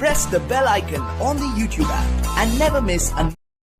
press the bell icon on the YouTube app and never miss an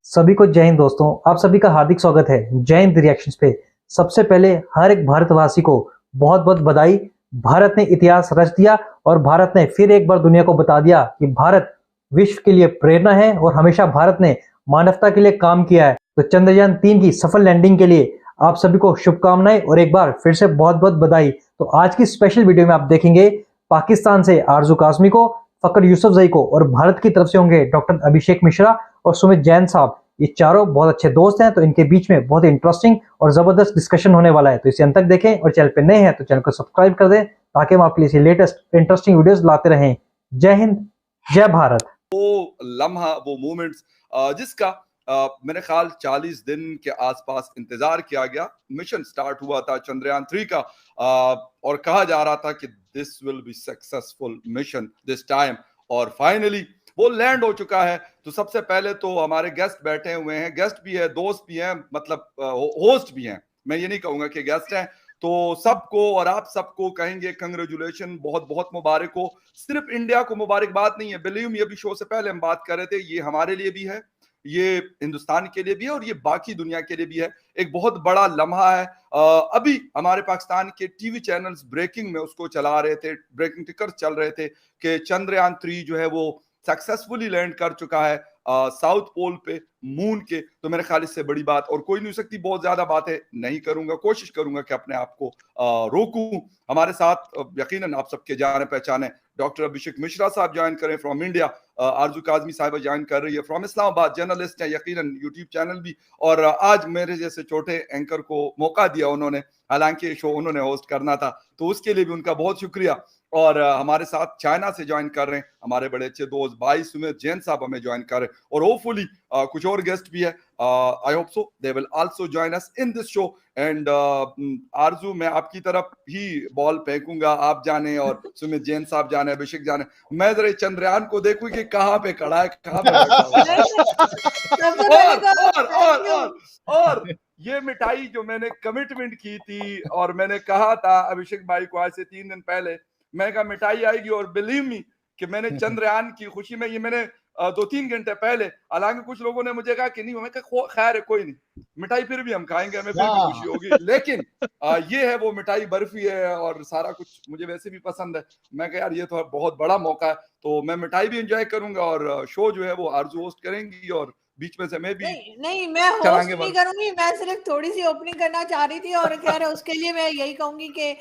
सभी को जय हिंद दोस्तों, आप सभी का हार्दिक स्वागत है जय हिंद रिएक्शंस पे। सबसे पहले हर एक भारतवासी को बहुत बहुत बधाई। भारत ने इतिहास रच दिया और भारत ने फिर एक बार दुनिया को बता दिया कि भारत विश्व के लिए प्रेरणा है और हमेशा भारत ने मानवता के लिए काम किया है। तो चंद्रयान 3 की सफल लैंडिंग के लिए आप सभी को शुभकामनाएं और एक बार फिर से बहुत बहुत बधाई। तो आज की स्पेशल वीडियो में आप देखेंगे पाकिस्तान से आरजू कासमी को, फकर यूसुफजई को और भारत की तरफ से होंगे डॉक्टर अभिषेक मिश्रा और सुमित जैन साहब। ये चारों बहुत अच्छे दोस्त हैं, तो इनके बीच में बहुत इंटरेस्टिंग और जबरदस्त डिस्कशन होने वाला है। तो इसे अंत तक देखें और चैनल पे नए हैं तो चैनल को सब्सक्राइब कर दें ताकि हम आपके लिए लेटेस्ट इंटरेस्टिंग वीडियोस लाते रहें। जय हिंद, जय भारत। वो लम्हा, वो मोमेंट्स जिसका मेरे ख्याल 40 दिन के आसपास इंतजार किया गया। मिशन स्टार्ट हुआ था चंद्रयान 3 का और कहा जा रहा था कि this will be successful mission this time, और फाइनली वो लैंड हो चुका है। तो सबसे पहले तो हमारे गेस्ट बैठे हुए हैं, गेस्ट भी है, दोस्त भी हैं, मतलब होस्ट भी हैं, मैं ये नहीं कहूंगा कि गेस्ट हैं। तो सबको और आप सबको कहेंगे कंग्रेचुलेशन, बहुत बहुत मुबारक हो। सिर्फ इंडिया को मुबारकबाद नहीं है, बिलीव मी, अभी शो से पहले हम बात कर रहे थे, ये हमारे लिए भी है, ये हिंदुस्तान के लिए भी है और ये बाकी दुनिया के लिए भी है। एक बहुत बड़ा लम्हा है। अभी हमारे पाकिस्तान के टीवी चैनल्स ब्रेकिंग में उसको चला रहे थे, ब्रेकिंग टिकर चल रहे थे कि चंद्रयान 3 जो है वो सक्सेसफुली लैंड कर चुका है साउथ पोल पे, मून के। तो मेरे ख्याल इससे बड़ी बात और कोई नहीं हो सकती। बहुत ज्यादा बातें नहीं करूंगा, कोशिश करूंगा कि अपने आप को रोकूं। हमारे साथ यकीनन आप सबके जाने पहचाने डॉक्टर अभिषेक मिश्रा साहब ज्वाइन करें फ्रॉम इंडिया, आरजू काजमी साहिबा ज्वाइन कर रही है फ्रॉम इस्लामाबाद, जर्नलिस्ट है यकीनन, यूट्यूब चैनल भी, और आज मेरे जैसे छोटे एंकर को मौका दिया उन्होंने, हालांकि शो उन्होंने होस्ट करना था, तो उसके लिए भी उनका बहुत शुक्रिया। और हमारे साथ चाइना से ज्वाइन कर रहे हैं हमारे बड़े अच्छे दोस्त भाई सुमित जैन साहब हमें ज्वाइन कर रहे हैं, और होपफुली कुछ और गेस्ट भी है। I hope so they will also join us in this show. And आरजू, मैं आपकी तरफ ही बॉल फेंकूंगा, आप जाने और सुमित जैन साहब जाने, अभिषेक जाने। मैं जरा चंद्रयान को देखूं कि कहाँ पे खड़ा है, कहाँ पे और ये मिठाई जो मैंने कमिटमेंट की थी और मैंने कहा था अभिषेक भाई को आज से 3 दिन पहले, मैं कहा मिठाई आएगी, और बिलीव मी कि मैंने चंद्रयान की खुशी में, ये मैंने 2-3 घंटे पहले, हालांकि कुछ लोगों ने मुझे कहा कि नहीं, मैं कहा खैर है कोई नहीं, मिठाई फिर भी हम खाएंगे, हमें फिर भी खुशी होगी। लेकिन ये है वो मिठाई, बर्फी है और सारा कुछ मुझे वैसे भी पसंद है। मैं कहा यार ये तो बहुत बड़ा मौका है, तो मैं मिठाई भी एंजॉय करूंगा और शो जो है वो आरजू होस्ट करेंगी और बीच में से मैं भी नहीं मैं होस्ट नहीं करूंगी, मैं सिर्फ थोड़ी सी ओपनिंग करना चाह रही थी। और खैर उसके लिए मैं यही कहूंगी कि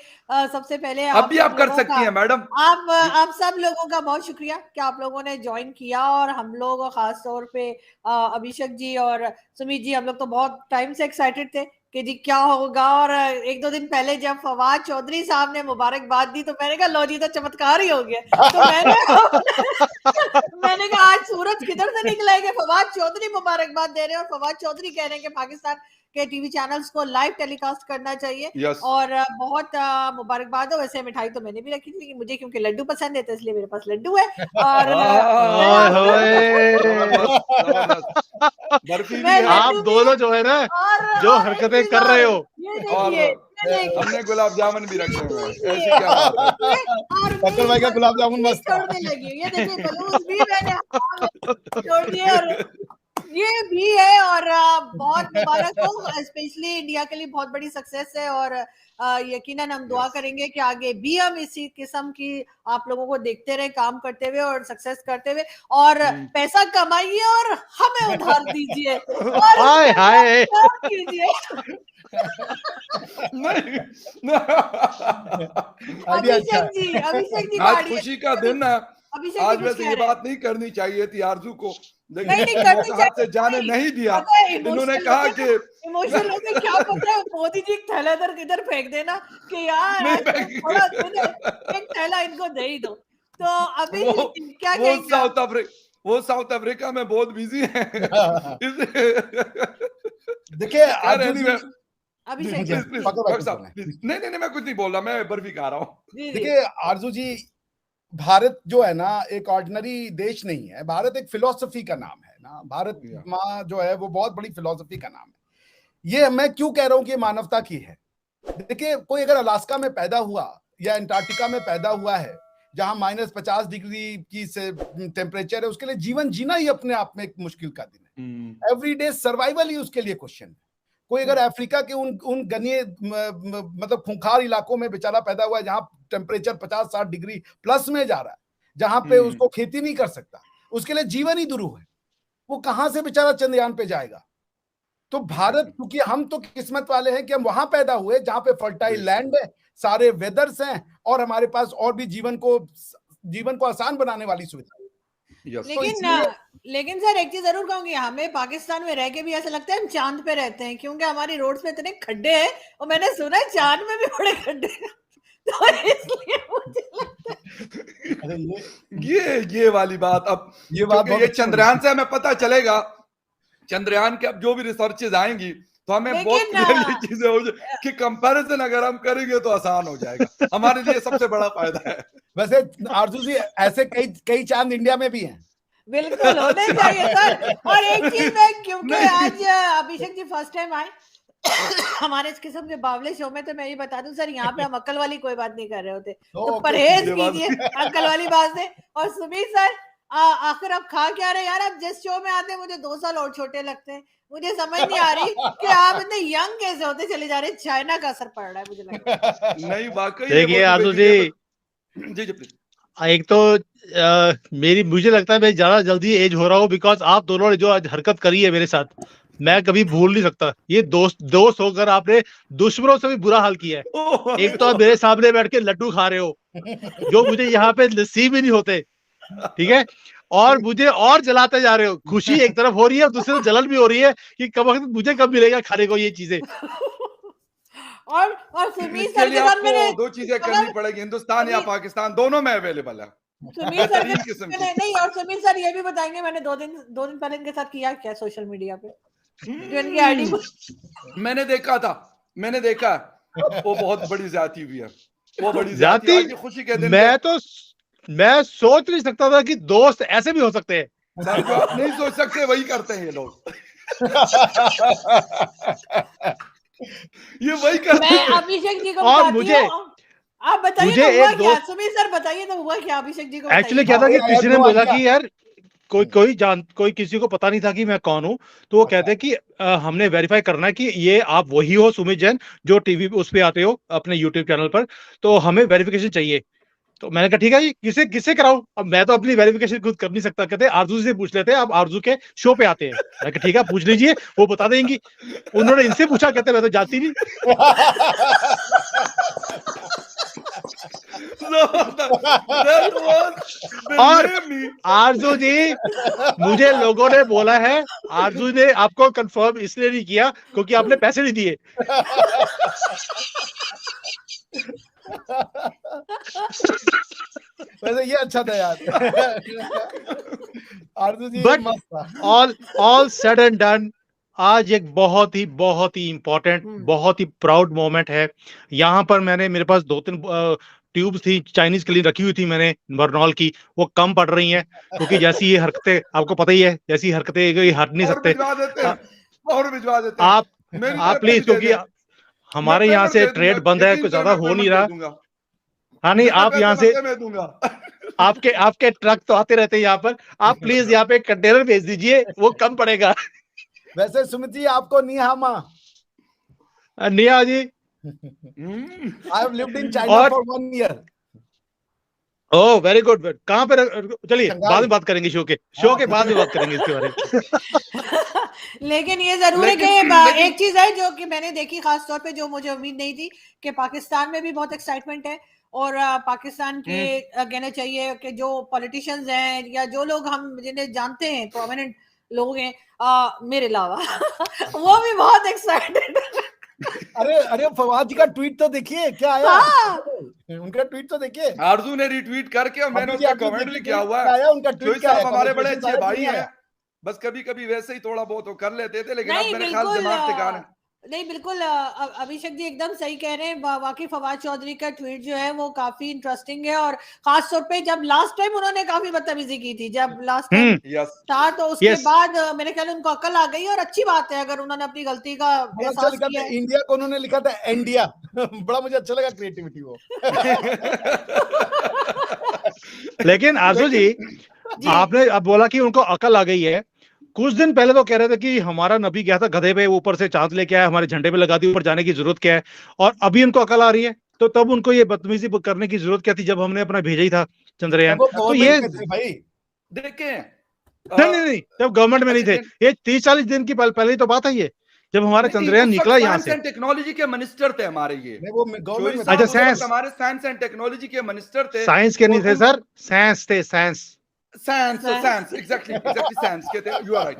सबसे पहले अब भी आप कर सकती हैं मैडम। आप सब लोगों का बहुत शुक्रिया कि आप लोगों ने ज्वाइन किया, और हम लोग खास तौर पे अभिषेक जी और सुमित जी, हम लोग तो बहुत टाइम से एक्साइटेड थे कि जी क्या होगा। और 1-2 दिन पहले जब फवाद चौधरी साहब ने मुबारकबाद दी तो मैंने कहा लो जी, तो चमत्कार ही हो गया। तो मैंने कहा आज सूरज किधर से निकला है कि फवाद चौधरी मुबारकबाद दे रहे हैं, और फवाद चौधरी कह रहे हैं कि पाकिस्तान के टीवी चैनल्स को लाइव टेलीकास्ट करना चाहिए। yes. और बहुत मुबारकबाद हो। वैसे मिठाई तो मैंने भी रखी थी, मुझे क्योंकि लड्डू पसंद है तो इसलिए मेरे पास लड्डू है। और आप दोनों जो है ना, जो हरकतें कर रहे हो, ये देखिए हमने गुलाब जामुन भी रखे हुए हैं, ऐसी क्या बात है। फकर भाई का गुलाब जामुन मस्त छोड़ने लगी, ये देखिए बलून भी मैंने छोड़ दिए और ये भी है। और बहुत मुबारक हो, स्पेशली इंडिया के लिए बहुत बड़ी सक्सेस है। और यकीनन हम दुआ करेंगे कि आगे भी हम इसी किस्म की आप लोगों को देखते रहे, काम करते हुए और सक्सेस करते हुए, और पैसा कमाइए और हमें उधार दीजिए और कीजिए। अभिषेक जी आज खुशी का दिन है। आज वैसे ये बात नहीं करनी चाहिए थी आरजू को, लेकिन हाथ से जाने नहीं दिया। इन्होंने कहा कि इमोशनल होके क्या पता है, मोदी जी एक थैला किधर फेंक देना कि यार एक थैला इनको दे ही दो। तो अभी क्या वो साउथ अफ्रीका में बहुत बिजी है। देखिए अभिषेक नहीं मैं कुछ नहीं बोल रहा, मैं बर्फी खा रहा हूँ। देखिए आरजू जी, भारत जो है ना एक ऑर्डिनरी देश नहीं है, भारत एक फिलॉसफी का नाम है ना। भारत माँ जो है वो बहुत बड़ी फिलॉसफी का नाम है। ये मैं क्यों कह रहा हूं कि मानवता की है। देखिए कोई अगर अलास्का में पैदा हुआ या अंटार्कटिका में पैदा हुआ है जहां -50 डिग्री की से टेम्परेचर है, उसके लिए जीवन जीना ही अपने आप में एक मुश्किल का दिन है। एवरीडे सर्वाइवल ही उसके लिए क्वेश्चन है। कोई अगर अफ्रीका के उन घने मतलब खूंखार इलाकों में बेचारा पैदा हुआ है, जहां टेम्परेचर 50-60 डिग्री प्लस में जा रहा है, जहां पे उसको खेती नहीं कर सकता, उसके लिए जीवन ही दुरूह है। वो कहां से बेचारा चंद्रयान पे जाएगा? तो भारत, क्योंकि हम तो किस्मत वाले हैं कि हम वहां पैदा हुए जहां पे फर्टाइल लैंड है, सारे वेदर्स हैं, और हमारे पास और भी जीवन को आसान बनाने वाली सुविधा है। लेकिन सर एक चीज जरूर कहूंगी, हमें पाकिस्तान में रह के भी ऐसा लगता है हम चांद पे रहते हैं, क्योंकि हमारी रोड्स पे इतने खड्डे हैं, और मैंने सुना है चांद में भी बड़े खड्डे हैं। तो इसलिए मुझे लगता है अरे ये वाली बात, अब ये चंद्रयान से हमें पता चलेगा, चंद्रयान के अब जो भी रिसर्चेज आएंगी तो हमें बहुत क्लियरली चीजें हो जाए कि कंपैरिजन अगर हम करेंगे तो आसान हो जाएगा, हमारे लिए सबसे बड़ा फायदा है। वैसे आरजू जी, ऐसे कई चांद इंडिया में भी हैं। बिल्कुल होने चाहिए सर। और एक चीज है, क्योंकि आज अभिषेक जी फर्स्ट टाइम आए हमारे इस किस्म के बावले शो में, तो मैं ये बता दूं सर, यहाँ पे हम अक्ल वाली कोई बात नहीं कर रहे होते, तो परहेज कीजिए अक्ल वाली बात से। और सुमित सर, आखिर आप खा क्या रहे यार? आप जिस शो में आते हैं मुझे 2 साल और छोटे लगते हैं। मुझे समझ नहीं आ रही कि आप इतने यंग कैसे होते चले जा रहे हैं। चाइना का असर पड़ रहा है मुझे लग रहा है। नहीं वाकई देखिए आजू जी, एक तो मुझे लगता है मैं ज्यादा जल्दी एज हो रहा हूँ, बिकॉज आप दोनों ने जो आज हरकत करी है मेरे साथ, मैं कभी भूल नहीं सकता। ये दोस्त होकर आपने दुश्मनों से भी बुरा हाल किया है। एक तो आप मेरे सामने बैठ के लड्डू खा रहे हो, जो मुझे यहाँ पे नसीब ही नहीं होते, ठीक है, और मुझे और जलाते जा रहे हो। खुशी एक तरफ हो रही है और दूसरी तरफ जलन भी हो रही है कि कब वक्त मुझे कब मिलेगा खाने को ये चीजें। और सुमीर सर के साथ मैंने 2 चीजें करनी पड़ेगी, हिंदुस्तान या पाकिस्तान, दोनों में अवेलेबल है। सुमीर सर नहीं, और सुमीर सर ये भी बताएंगे मैंने 2 दिन पहले इनके साथ किया क्या सोशल मीडिया पे, जो इनकी आईडी मैंने देखा वो बहुत बड़ी ज्यादती हुई है, वो बड़ी ज्यादती खुशी के दिन। मैं सोच नहीं सकता था कि दोस्त ऐसे भी हो सकते हैं। सर, जो आप नहीं सोच सकते वही करते हैं ये लोग। ये वही करते हैं। मैं अभिषेक जी को बताती हूं, आप बताइए हुआ क्या? सुमीर सर बताइए तो हुआ क्या अभिषेक जी को? एक्चुअली क्या था कि किसी ने बोला कि यार कोई किसी को पता नहीं था कि मैं कौन हूं, तो वो कहते कि हमने वेरीफाई करना है कि ये आप वही हो सुमित जैन जो टीवी उस पे आते हो अपने यूट्यूब चैनल पर, तो हमें वेरिफिकेशन चाहिए। तो मैंने कहा ठीक है जी, किससे कराऊं? अब मैं तो अपनी वेरिफिकेशन खुद कर नहीं सकता। कहते आरजू से पूछ लेते हैं, आप आरजू के शो पे आते हैं। मैं कहा ठीक है, पूछ लीजिए, वो बता देंगी। उन्होंने इनसे पूछा, कहते मैं तो जाती नहीं। और आरजू जी, मुझे लोगों ने बोला है, आरजू ने आपको कंफर्म इसलिए नहीं किया क्योंकि आपने पैसे नहीं दिए। वैसे ये अच्छा था यार। Arzoo ji but all said and done, आज एक बहुत ही इंपॉर्टेंट, बहुत ही प्राउड मोमेंट है। यहाँ पर मेरे पास 2-3 ट्यूब्स थी चाइनीज के लिए रखी हुई थी मैंने बर्नॉल की, वो कम पड़ रही हैं क्योंकि जैसी ये हरकतें आपको पता ही है, जैसी हरकतें ये हट नहीं सकते। और भिजवा देते आप प्लीज, क्योंकि हमारे यहाँ से ट्रेड बंद है, कुछ ज्यादा हो नहीं रहा। हाँ नहीं, आप यहाँ से आपके ट्रक तो आते रहते हैं यहाँ पर, आप प्लीज यहाँ पे कंटेनर भेज दीजिए, वो कम पड़ेगा। वैसे सुमित जी, आपको निहामा निया जी, I have lived in China for 1 year. Oh very good. कहाँ पे? चलिए बाद में बात करेंगे, शो के बाद में बात करेंगे इसके बारे में। लेकिन ये जरूर है कि एक चीज है जो कि मैंने देखी खास तौर पे, जो मुझे उम्मीद नहीं थी, कि पाकिस्तान में भी बहुत एक्साइटमेंट है। और पाकिस्तान के कहना चाहिए कि जो पॉलिटिशियंस हैं या जो लोग हम जिन्हें जानते हैं, प्रोमिनेंट लोग हैं मेरे अलावा, वो भी बहुत एक्साइटेड। अरे फवाद जी का ट्वीट तो देखिए क्या आया। उनका ट्वीट तो देखिए, आरजू ने रिट्वीट करके, और मैंने उसका कमेंट भी किया हुआ है। उनका ट्वीट क्या है? हमारे बड़े अच्छे भाई हैं, बस कभी कभी वैसे ही थोड़ा बहुत वो कर लेते थे, लेकिन अब मेरे ख्याल दिमाग ठिकाना है। नहीं बिल्कुल अभिषेक जी एकदम सही कह रहे हैं। वाकई फवाद चौधरी का ट्वीट जो है वो काफी इंटरेस्टिंग है, और खास तौर पे जब लास्ट टाइम उन्होंने काफी बदतमीजी की थी, जब लास्ट टाइम था, तो उसके बाद मेरे ख्याल उनको अकल आ गई। और अच्छी बात है अगर उन्होंने अपनी गलती का एहसास किया। इंडिया को उन्होंने लिखा था इंडिया। बड़ा मुझे अच्छा लगा क्रिएटिविटी वो। लेकिन आरजू जी, आपने अब बोला कि उनको अकल आ गई है। कुछ दिन पहले तो कह रहे थे कि हमारा नबी गया था गधे पे, ऊपर से चांद लेके आया, हमारे झंडे पे लगा दी, ऊपर जाने की जरूरत क्या है? और अभी उनको अकल आ रही है, तो तब उनको ये बदतमीजी करने की जरूरत क्या थी जब हमने अपना भेजा ही था चंद्रयान? तो ये भाई देखें, नहीं, जब गवर्नमेंट में नहीं थे, ये 30-40 दिन की पहले तो बात है, ये जब हमारा चंद्रयान निकला यहाँ से। टेक्नोलॉजी के मिनिस्टर थे हमारे ये, वो गवर्नमेंट अच्छा, साइंस, हमारे साइंस एंड टेक्नोलॉजी के मिनिस्टर थे। साइंस के नहीं थे सर, साइंस थे, साइंस एग्जैक्टली साइंस के थे, यू आर राइट।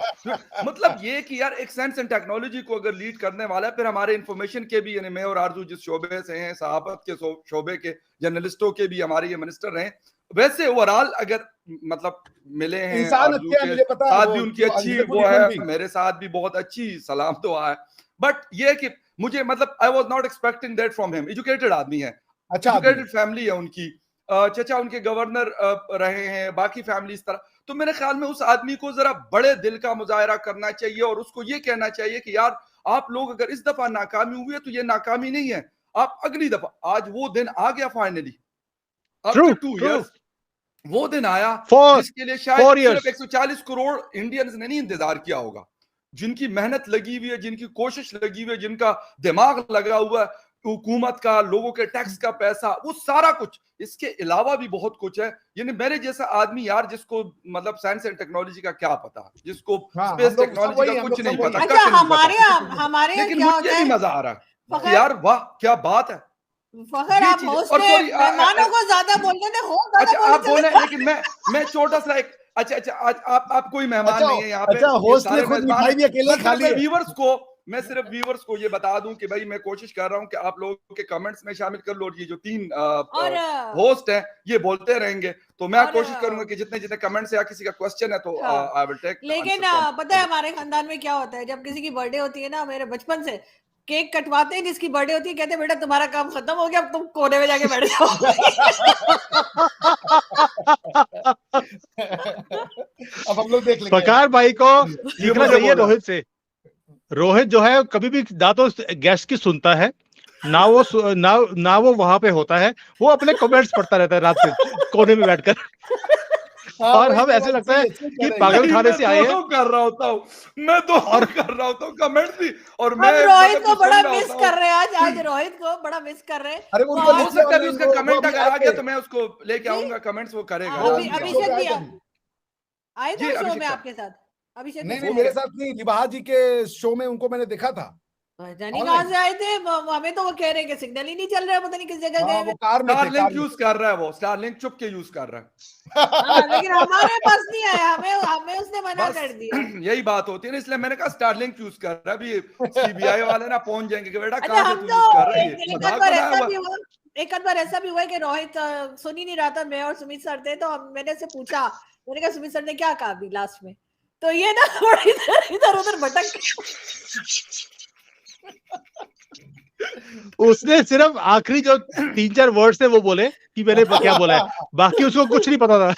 मतलब ये कि यार एक साइंस एंड टेक्नोलॉजी को अगर लीड करने वाला है, फिर हमारे इंफॉर्मेशन के भी, यानी मैं और आरजू जिस शोबे से हैं, सहाफत के शोबे के, जर्नलिस्टों के भी हमारे ये मिनिस्टर रहे। वैसे ओवरऑल अगर मतलब मिले हैं, इंसान अच्छे हैं, मुझे पता है, साथ भी उनकी अच्छी वो है, मेरे साथ भी बहुत अच्छी सलाम दुआ है। बट ये कि मुझे मतलब I was not expecting that from him. Educated आदमी है, अच्छा एजुकेटेड फैमिली है उनकी, चचा उनके गवर्नर रहे हैं, बाकी फैमिली इस तरह। तो मेरे ख्याल में उस आदमी को जरा बड़े दिल का मुजाहरा करना चाहिए और उसको ये कहना चाहिए कि यार आप लोग अगर इस दफा नाकामी हुई है तो ये नाकामी नहीं है, आप अगली दफा, आज वो दिन आ गया फाइनली, आफ्टर 2 इयर्स वो दिन आया जिसके लिए शायद सिर्फ 140 करोड़ इंडियंस ने नहीं इंतजार किया होगा, जिनकी मेहनत लगी हुई है, जिनकी कोशिश लगी हुई है, जिनका दिमाग लगा हुआ है, हुकूमत का, लोगों के टैक्स का पैसा, वो सारा कुछ, इसके अलावा भी बहुत कुछ है। यानी मेरे जैसा आदमी यार, जिसको मतलब साइंस एंड टेक्नोलॉजी का क्या पता, जिसको स्पेस टेक्नोलॉजी का कुछ नहीं पता, अच्छा, हमारे लेकिन मुझे भी मजा आ रहा है यार, वाह क्या बात है। फखर, आप होस्ट हैं, मेहमानों को ज्यादा बोलते थे, हो अच्छा आप बोले, लेकिन मैं छोटा सा एक, अच्छा आप कोई मेहमान नहीं है यहाँ पे, होस्ट ने खुद मिठाई भी अकेले खा ली है। मैं सिर्फ व्यूअर्स को ये बता दूं कि भाई मैं कोशिश कर रहा हूं कि आप लोगों के कमेंट्स में शामिल कर लो, और ये जो 3 होस्ट हैं ये बोलते रहेंगे, तो मैं कोशिश करूंगा कि जितने जितने कमेंट्स या किसी का क्वेश्चन है तो आई विल टेक। लेकिन पता है हमारे खानदान में क्या होता है, जब किसी की बर्थडे होती है ना, मेरे बचपन से केक कटवाते हैं, जिसकी बर्थडे होती है कहते हैं बेटा तुम्हारा काम खत्म हो गया, अब तुम कोने में जाके बैठ जाओ। अब हम लोग देख लेंगे। प्रकार भाई को सीखना चाहिए रोहित से। रोहित जो है कभी भी ना तो गेस्ट की सुनता है, ना वो वहां पे होता है, वो अपने कमेंट्स पढ़ता रहता है रात में कोने में बैठकर। और हम ऐसे लगता है कि पागल खाने से आए हैं। कर रहा होता हूँ मैं, तो और कर रहा होता हूँ कमेंट भी, और मैं रोहित को बड़ा मिस कर रहे हैं आज रोहित को बड़ा मिस कर रहे हैं। अरे हो सकता है उसका कमेंट अगर आ गया तो मैं उसको लेके आऊंगा, कमेंट्स वो करेगा। अभिषेक भी आए थे शो में आपके साथ? अभिषेक नहीं, मेरे साथ नहीं, निबाहा जी के शो में उनको मैंने देखा था। कहाँ से आए थे? हमें तो वो कह रहे हैं कि सिग्नल ही नहीं चल रहा है, पता नहीं किस जगह गए। वो कार में स्टारलिंक यूज कर रहा है, वो स्टारलिंक चुप के यूज कर रहा है। लेकिन हमारे पास नहीं आया, हमें उसने मना कर दिया। यही बात होती है ना, इसलिए मैंने कहा स्टारलिंक यूज कर रहा है। अभी सीबीआई वाले ना पहुंच जाएंगे कि बेटा कहां से तू यूज कर रहा है। एक आध बार ऐसा भी हुआ कि रोहित सुन ही नहीं रहा था, मैं और सुमित सर थे, तो मैंने से पूछा, मैंने कहा सुमित सर ने क्या कहा अभी लास्ट में, तो ये ना इधर उधर भटक। उसने सिर्फ आखिरी जो 3-4 वर्ड थे वो बोले कि मैंने क्या बोला है, बाकी उसको कुछ नहीं पता था।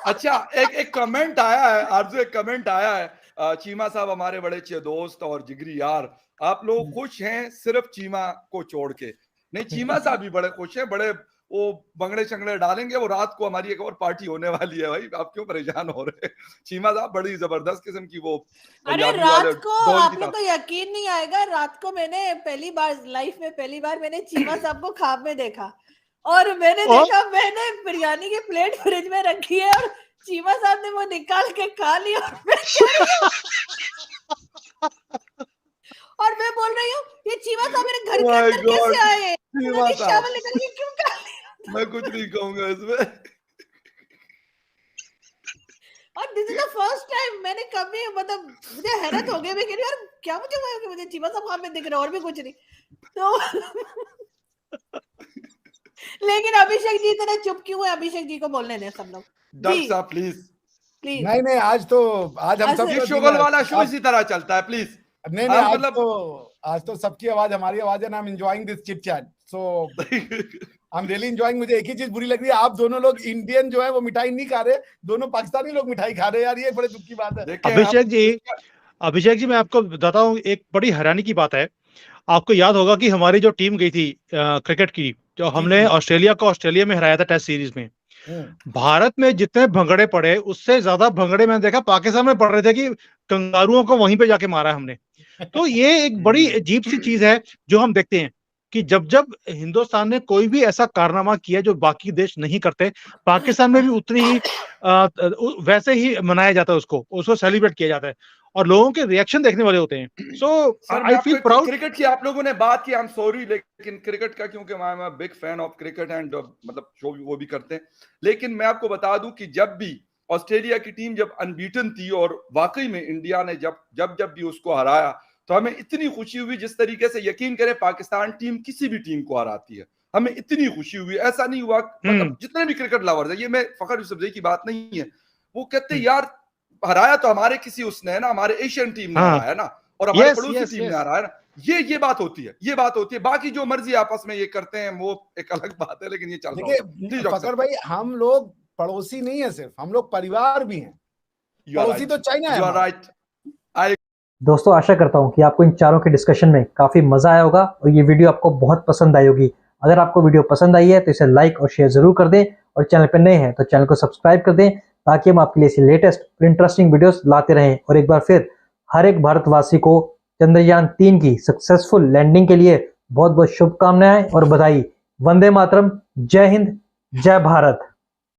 अच्छा, एक कमेंट आया है आरजू, एक कमेंट आया है, चीमा साहब हमारे बड़े अच्छे दोस्त और जिगरी यार, आप लोग खुश हैं सिर्फ चीमा को छोड़ के? नहीं, चीमा साहब भी बड़े खुश हैं, बड़े वो बंगड़े शंगड़े डालेंगे, वो रात को हमारी एक और पार्टी होने वाली है। भाई आप क्यों परेशान हो रहे हैं? चीमा साहब बड़ी जबरदस्त किस्म की वो। अरे रात को आप लोग तो यकीन नहीं आएगा, रात को मैंने लाइफ में पहली बार मैंने चीमा साहब को ख्वाब में देखा, और मैंने देखा मैंने बिरयानी की प्लेट फ्रिज में रखी है और चीमा साहब ने वो निकाल के खा लिया, और मैं बोल रही हूँ ये चीमा साहब मेरे घर के अंदर कैसे आए? चावल निकल के क्यों खा लिया? मैं कुछ नहीं कहूंगा इसमें। और this is the first time मैंने कभी, मतलब मुझे हैरत हो गई, मैं कह रही यार क्या मुझे हुआ कि मुझे चीमा साहब वहां पे दिख रहा है और भी कुछ नहीं तो। लेकिन अभिषेक जी इतने चुप क्यों है? अभिषेक जी को बोलने दें सब लोग। डॉक्टर साहब प्लीज। नहीं आज हम सब शुगल वाला शो इसी तरह चलता है, प्लीज। नहीं आज तो सबकी आवाज हमारी आवाज है ना। I am enjoying this chit chat, so I am really enjoying. मुझे एक ही चीज बुरी लग रही है, आप दोनों लोग इंडियन जो है वो मिठाई नहीं खा रहे, दोनों पाकिस्तानी लोग मिठाई खा रहे हैं यार, ये बड़े दुख की बात है। अभिषेक जी मैं आपको बताता हूँ, एक बड़ी हैरानी की बात है। आपको याद होगा कि हमारी जो टीम गई थी क्रिकेट की, जो हमने ऑस्ट्रेलिया को ऑस्ट्रेलिया में हराया था टेस्ट सीरीज में, भारत में जितने भंगड़े पड़े उससे ज्यादा भंगड़े मैंने देखा पाकिस्तान में पड़ रहे थे कि कंगारुओं को वहीं पे जाके मारा है हमने। तो ये एक बड़ी अजीब सी चीज है जो हम देखते हैं कि जब जब हिंदुस्तान ने कोई भी ऐसा कारनामा किया जो बाकी देश नहीं करते, पाकिस्तान में भी उतनी ही वैसे ही मनाया जाता है, उसको सेलिब्रेट किया जाता है और लोगों के रिएक्शन देखने वाले होते हैं। सो आई फील प्राउड। क्रिकेट की आप लोगों ने बात की, आई एम सॉरी, लेकिन क्रिकेट का क्योंकि I am big fan of cricket and मतलब शो वो भी करते हैं, लेकिन मैं आपको बता दूं कि जब भी ऑस्ट्रेलिया की टीम जब अनबीटन थी और वाकई में इंडिया ने जब भी उसको हराया तो हमें इतनी खुशी हुई, जिस तरीके से यकीन करें पाकिस्तान टीम किसी भी टीम को हराती है, हमें इतनी खुशी हुई। ऐसा नहीं हुआ, मतलब जितने भी क्रिकेट लवर्स है, ये मैं फखर यूसुफजई की बात नहीं है, वो कहते यार हराया तो हमारे किसी उसने है ना, हमारे एशियन टीम ने हराया ना, और हमारे पड़ोसी टीम ने हराया ना, ये बात होती है, ये बात होती है। बाकी जो मर्जी आपस में ये करते हैं वो एक अलग बात है, लेकिन ये चल रहा है। फकर भाई, हम लोग पड़ोसी नहीं है, सिर्फ हम लोग परिवार भी हैं। पड़ोसी तो चाइना है। राइट। दोस्तों, आशा करता हूं कि आपको इन चारों के डिस्कशन में काफी मजा आया होगा और ये वीडियो आपको बहुत पसंद आई होगी। अगर आपको वीडियो पसंद आई है तो इसे लाइक और शेयर जरूर कर दें और चैनल पर नए हैं तो चैनल को सब्सक्राइब कर दें ताकि हम आपके लिए ऐसी लेटेस्ट और इंटरेस्टिंग वीडियोस लाते रहें। और एक बार फिर हर एक भारतवासी को चंद्रयान 3 की सक्सेसफुल लैंडिंग के लिए बहुत बहुत शुभकामनाएं और बधाई। वंदे मातरम, जय हिंद, जय भारत।